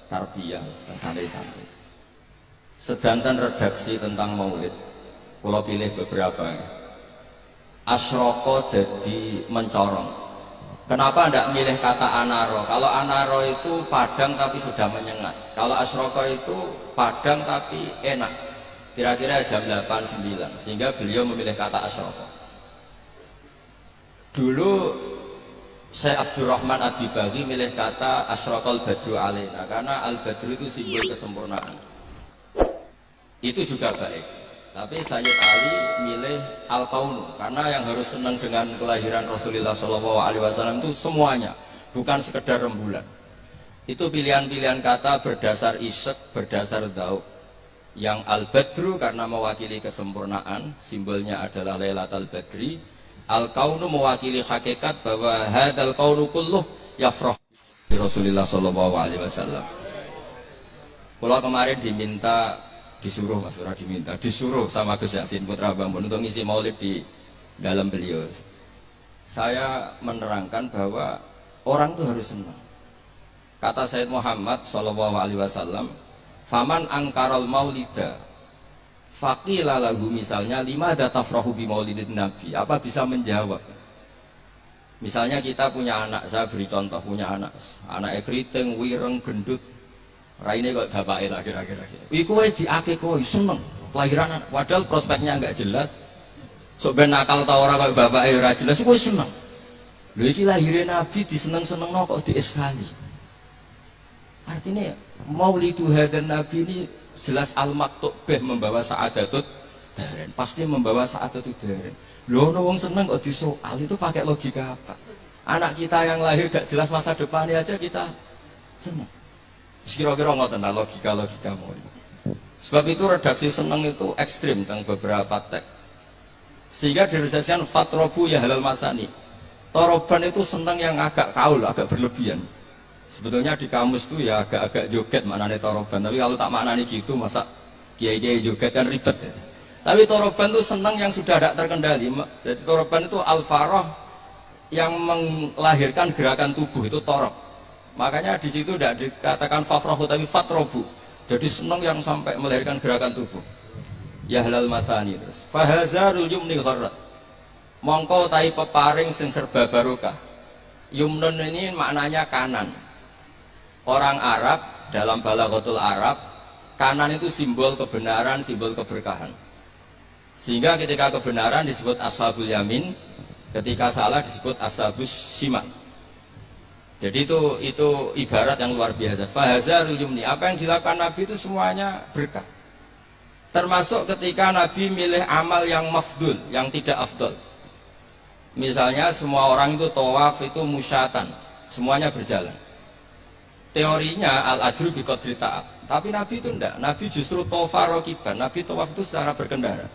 tarbiyah dan santri-santri. Sedanten redaksi tentang maulid, kalau pilih beberapa. Asyroko jadi mencorong. Kenapa tidak milih kata anaro? Kalau anaro itu padang tapi sudah menyengat. Kalau asyroko itu padang tapi enak. Kira-kira jam 8-9. Sehingga beliau memilih kata asyroko. Dulu Syekh Abdurrahman Ad-Dibaghi milih kata asyrokol badru alaina, karena al-badru itu simbol kesempurnaan. Itu juga baik. Tapi Sayyid Ali milih al-kaunu, karena yang harus senang dengan kelahiran Rasulullah SAW itu semuanya, bukan sekedar rembulan. Itu pilihan-pilihan kata berdasar isyq, berdasar dhauk. Yang al-badru karena mewakili kesempurnaan, simbolnya adalah Lailatul Badri. Al-kaunu mewakili hakikat bahwa hadal kaunu kulluh yafrah Rasulullah SAW. Kalau kemarin disuruh sama Gus Yasin Putra Bambun untuk ngisi maulid di dalam beliau. Saya menerangkan bahwa orang itu harus senang. Kata Sayyid Muhammad SAW, faman angkaral maulida faqila lahu, misalnya lima datafrahu bi maulidin nabi, apa bisa menjawab? Misalnya kita punya anak, saya beri contoh, punya anak keriting, wireng, gendut, raine kok bapake lah kira-kira. Iku wis diakekoi seneng kelahiran, padahal prospeknya enggak jelas. Sok ben nakal ta ora kok bapake ora jelas, iku seneng. Lho iki lahire nabi diseneng-senengno kok dieskali. Artinya maulidu hadan nabi ini jelas al-maktub beh membawa sa'adatut daren, pasti membawa sa'adatut daren. Lho ono wong seneng kok disoal, itu pakai logika apa? Anak kita yang lahir gak jelas masa depannya aja kita seneng. Kira-kira ngoten logika mulia. Sebab itu redaksi seneng itu ekstrim tentang beberapa teks. Sehingga diredaksikan fatrobu ya halal masani. Toroban itu seneng yang agak kaul, agak berlebihan. Sebetulnya di kamus itu ya agak-agak joget maknanya toroban. Tapi kalau tak maknanya gitu, masa kiai-kiai joget kan ribet ya. Tapi toroban itu seneng yang sudah tidak terkendali. Jadi toroban itu al-faroh yang melahirkan gerakan tubuh, itu torob. Makanya di situ tidak dikatakan fafrohu tapi fatrobu. Jadi senang yang sampai melahirkan gerakan tubuh. Ya halal masani terus. Fahazarul yumni gharrat. Mongko tai peparing sing serba barokah. Yumnun ini maknanya kanan. Orang Arab dalam balaghatul Arab, kanan itu simbol kebenaran, simbol keberkahan. Sehingga ketika kebenaran disebut ashabul yamin, ketika salah disebut ashabus shimal. Jadi itu ibarat yang luar biasa. Fahazarul yumni, apa yang dilakukan Nabi itu semuanya berkah. Termasuk ketika Nabi milih amal yang mafdul, yang tidak afdol. Misalnya semua orang itu tawaf itu musyatan, semuanya berjalan. Teorinya al-ajru bi qadri ta'ab. Tapi Nabi itu enggak. Nabi justru tawafa rakiban. Nabi tawaf itu secara berkendara.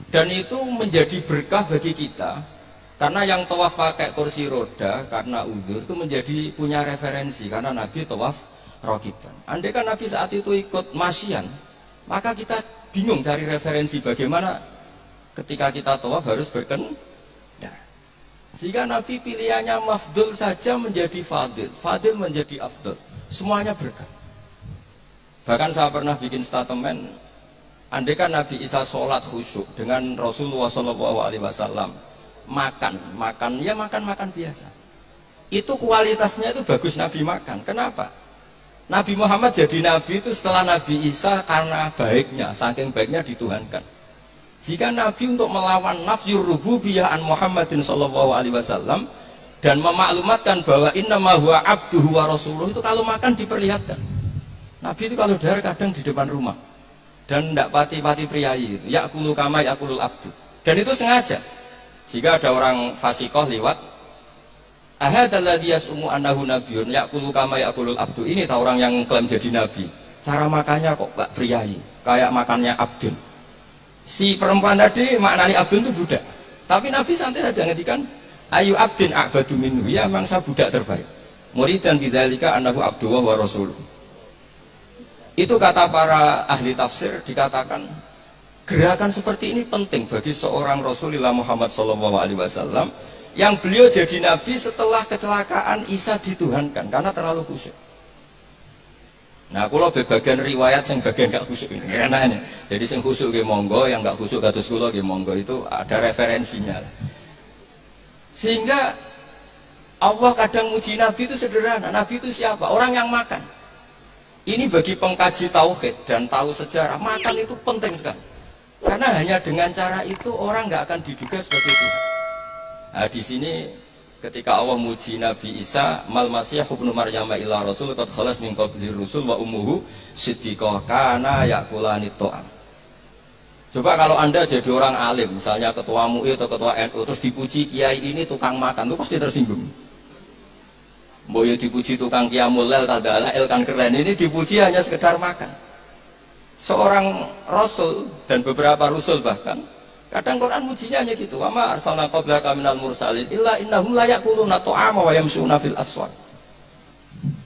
Dan itu menjadi berkah bagi kita. Karena yang tawaf pakai kursi roda karena uzur itu menjadi punya referensi, karena Nabi tawaf rakiban. Andai kan Nabi saat itu ikut masyian, maka kita bingung cari referensi bagaimana ketika kita tawaf harus berkendara. Sehingga Nabi pilihannya mafdul saja menjadi fadil, fadil menjadi afdal, semuanya berkah. Bahkan saya pernah bikin statement, andai kan Nabi Isa sholat khusyuk dengan Rasulullah SAW makan biasa, itu kualitasnya itu bagus Nabi makan. Kenapa? Nabi Muhammad jadi Nabi itu setelah Nabi Isa karena baiknya, saking baiknya dituhankan. Jika Nabi untuk melawan nafyur rububiyah an Muhammadin SAW dan memaklumatkan bahwa innama huwa abduhu wa rasuluh, itu kalau makan diperlihatkan. Nabi itu kalau dahar kadang di depan rumah dan tidak pati-pati priayi itu, ya'kulu kama ya'kulul abdu, dan itu sengaja. Jika ada orang fasikoh lewat, ahadalladzi yas'umu annahu nabiyyun ya'kulu kama ya'kulul abdu, ini tahu orang yang klaim jadi nabi, cara makannya kok gak priayi, kayak makannya abdun. Si perempuan tadi maknanya abdun itu budak, tapi Nabi santai saja ngetikan ayu abdin a'badu minhu, ya mangsa budak terbaik, muridan bidzalika annahu abduhu wa rasuluh. Itu kata para ahli tafsir, dikatakan gerakan seperti ini penting bagi seorang Rasulullah Muhammad SAW yang beliau jadi Nabi setelah kecelakaan Isa dituhankan karena terlalu khusyuk. Nah, kalau bagian riwayat yang bagian gak khusuk ini karena jadi sing khusuk ge monggo, yang gak khusuk kados kula ge monggo, itu ada referensinya. Sehingga Allah kadang muji Nabi itu sederhana. Nabi itu siapa? Orang yang makan. Ini bagi pengkaji tauhid dan tahu sejarah, makan itu penting sekali. Karena hanya dengan cara itu orang nggak akan diduga sebagai Tuhan. Nah, di sini ketika Allah muji Nabi Isa, mal masih ibnu Maryam illa rasul qad khalas min qabli rusul wa ummuhu siddiqah kana yakulani ta'am. Coba kalau Anda jadi orang alim, misalnya ketua MUI atau ketua NU, terus dipuji kiai ini tukang makan, itu pasti tersinggung. Boyo dipuji tukang qiyamul lail tadalail kan keren, ini dipuji hanya sekedar makan. Seorang rasul dan beberapa rasul bahkan kadang Quran mujinya hanya gitu. Wa ma arsalna qablaka minal mursalin illa innahum la yaquluna ta'ama wa yamshuna fil aswaq.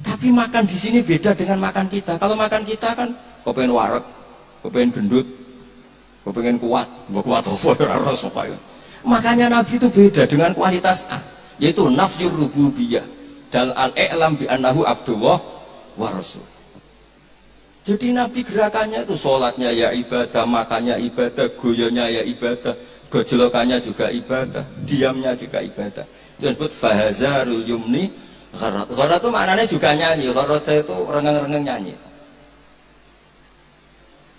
Tapi makan di sini beda dengan makan kita. Kalau makan kita kan kepengen wareg, kepengen gendut, kepengen kuat, mbok kuat apa ora ros pokoke. Makanya Nabi itu beda dengan kualitas A, yaitu nafyur rububiyah dan al-i'lam bi annahu abdullah wa rasul. Jadi Nabi gerakannya itu sholatnya ya ibadah, makannya ibadah, goyonya ya ibadah, gojlokannya juga ibadah, diamnya juga ibadah. Itu disebut fahazarul yumni gharat. Gharat itu maknanya juga nyanyi, gharat itu rengeng-rengeng nyanyi.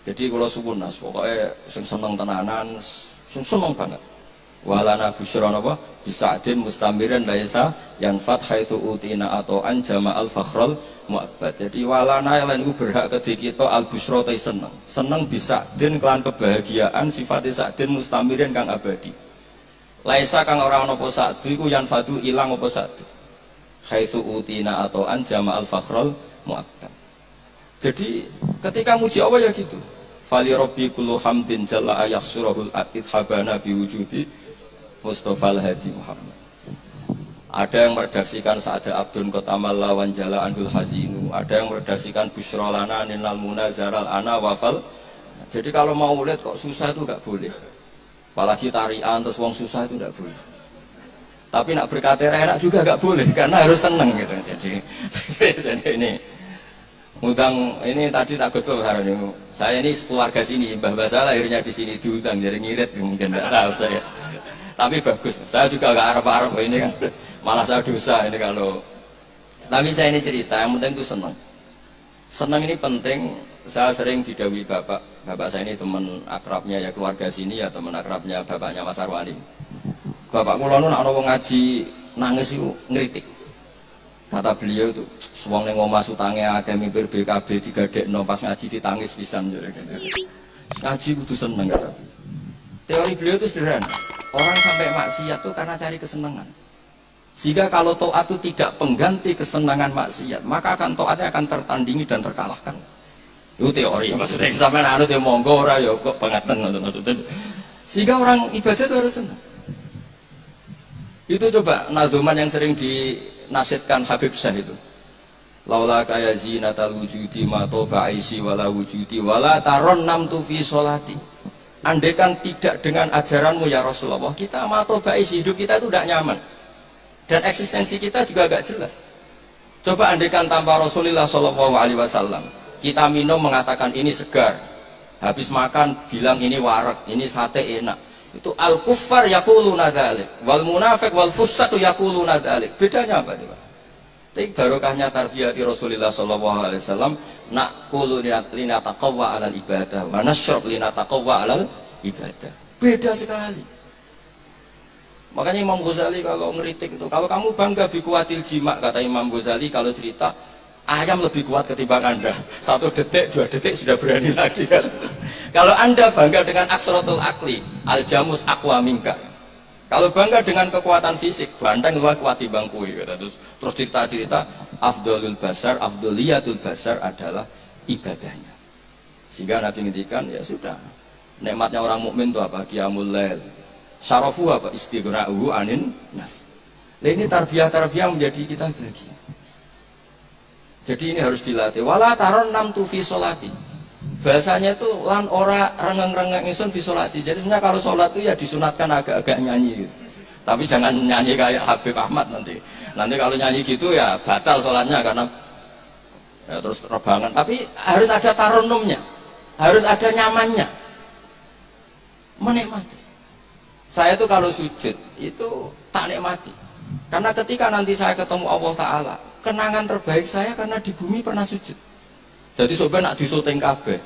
Jadi kalau subuh nas pokoknya seneng tenanan, seneng banget. Walana busyron apa bisa adin mustamirin laisa yang fat haitsu utina atau an jama'al fakhrul mu'abbad. Jadi walana lan iku berhak kedhi kita al busyra te seneng bisa din kelan kebahagiaan sifate sakdin mustamirin kang abadi. Laisa kang ora ana apa sakdu iku yang fatu ilang apa sakdu haitsu utina atau an jama'al fakhrul mu'abbad. Jadi ketika muji Allah ya gitu. Fali rabbi kullu hamdin jalla ayakhsurul idhabana biwujudi Mustafa al-Hadi Muhammad. Ada yang meredaksikan Sa'ada Abdun Kotamal Lawan Jala Anhul Hazinu. Ada yang meredaksikan Bushrolana Ninal Munazaral Ana Wafal. Jadi kalau mau lihat kok susah itu gak boleh. Apalagi tarian terus wong susah itu gak boleh. Tapi nak berkatera enak juga gak boleh karena harus seneng gitu. Jadi ini ngutang ini tadi tak betul hari ini. Saya ini keluarga sini, Mbah Basah lahirnya di sini diutang jadi ngirit mungkin tidak tahu saya. Tapi bagus, saya juga gak harap-harap ini kan, malah saya dosa ini kalau. Tapi saya ini cerita, yang penting itu senang. Senang ini penting. Saya sering didhawuhi bapak saya ini teman akrabnya ya keluarga sini ya teman akrabnya bapaknya Mas Arwani. Bapak kula nu nek ana wong ngaji nangis itu ngritik. Kata beliau itu, suwang ning omah utange akeh mimpir BKB digadekno pas ngaji ditangis pisan jare. Ngaji kudu seneng kata. Teori beliau itu sederhana. Orang sampai maksiat itu karena cari kesenangan. Sehingga kalau taat itu tidak pengganti kesenangan maksiat, maka akan taatnya akan tertandingi dan terkalahkan. Itu teori maksudnya. Sampai anut ya monggo ora ya kok pengatan maksudnya. Sehingga orang ibadah itu harus senang. Itu coba nazuman yang sering dinasihatkan Habib Syah itu. Laula kaya zinatal wujudi ma toba aisi wala wujudi wala taron nam tu fi sholati. Andaikan tidak dengan ajaranmu ya Rasulullah, kita matobais hidup kita itu tidak nyaman dan eksistensi kita juga agak jelas. Coba andaikan tanpa Rasulullah Shallallahu Alaihi Wasallam, kita minum mengatakan ini segar, habis makan bilang ini warak, ini sate enak. Itu al kuffar yaquluna dzalik, wal munafiq wal fusaq yaquluna dzalik. Bedanya apa nih, Pak? Tapi barokahnya tarbiyati Rasulullah Sallallahu Alaihi Wasallam, naqulu linataqawwa alal ibadah, wa nashrab linataqawwa alal ibadah. Beda sekali. Makanya Imam Ghazali kalau ngeritik itu, kalau kamu bangga bikuatil jima, kata Imam Ghazali kalau cerita ayam lebih kuat ketimbang Anda. 1 detik, 2 detik sudah berani lagi kan. Kalau Anda bangga dengan aksrotul akli, al jamus aqwa minka. Kalau bangga dengan kekuatan fisik, banteng lebih kuat timbang kui. Terus cerita afdolul basar, afdoliyatul basar adalah ibadahnya. Sehingga Nabi ngintikan ya sudah. Nikmatnya orang mukmin itu apa? Qiyamul lail. Syarafu apa? Istighra'uhu anin nas. Nah ini tarbiyah menjadi kita bahagia. Jadi ini harus dilatih. Wala taron nam tu fi sholati. Bahasanya itu lan ora rengeng-rengeng isun fi sholati. Jadi sebenarnya kalau sholat itu ya disunatkan agak-agak nyanyi gitu. Tapi jangan nyanyi kayak Habib Ahmad nanti. Nanti kalau nyanyi gitu ya batal sholatnya karena Ya, terus terbangan, tapi harus ada tarunumnya, harus ada nyamannya, menikmati. Saya tuh kalau sujud itu tak nikmati, karena ketika nanti saya ketemu Allah Ta'ala, kenangan terbaik saya karena di bumi pernah sujud. Jadi sebenarnya nak disuting kabeh,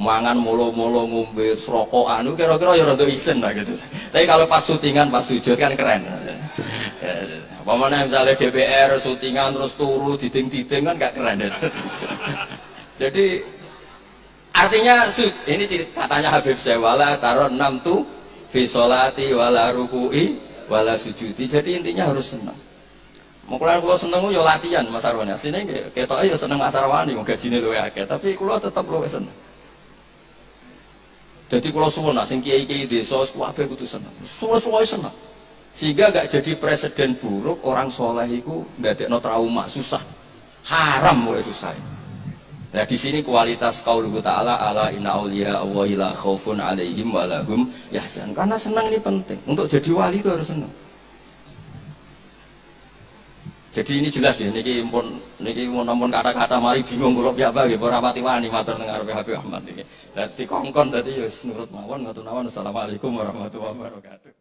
mangan molo-molo ngombe serokokan, kira-kira ya rada isen lah gitu. Tapi kalau pas syutingan, pas sujud kan keren. Pemana misalnya DPR syutingan terus turu diding-diding kan gak keren. Jadi artinya ini katanya Habib saya wala taron 6 tu fi sholati wala ruku'i wala sujudi. Jadi intinya harus senang. Mungkin kalau seneng yo latihan Mas Arwani. Asline ketoke yo seneng Mas Arwani, wong gajine luwih akeh, tapi kula tetep luwih seneng. Jadi kalau suwun sing kiai-kiai desa kabeh kudu seneng. Suwe-suwe seneng. Sehingga gak jadi presiden buruk orang soleh itu ndadekno trauma susah. Haram wae susah. Nah di sini kualitas qauluhu ta'ala ala inna auliya Allahi la khaufun 'alaihim wa lahum yahzan. Karena senang ini penting. Untuk jadi wali itu harus senang. Jadi ini jelas ya, niki namun kata-kata mari bingung kula piyambak nggih ora pati wani matur teng ngarepe Habib Ahmad niki. Lah dikongkon dadi ya nurut mawon ngoten mawon. Assalamualaikum warahmatullahi wabarakatuh.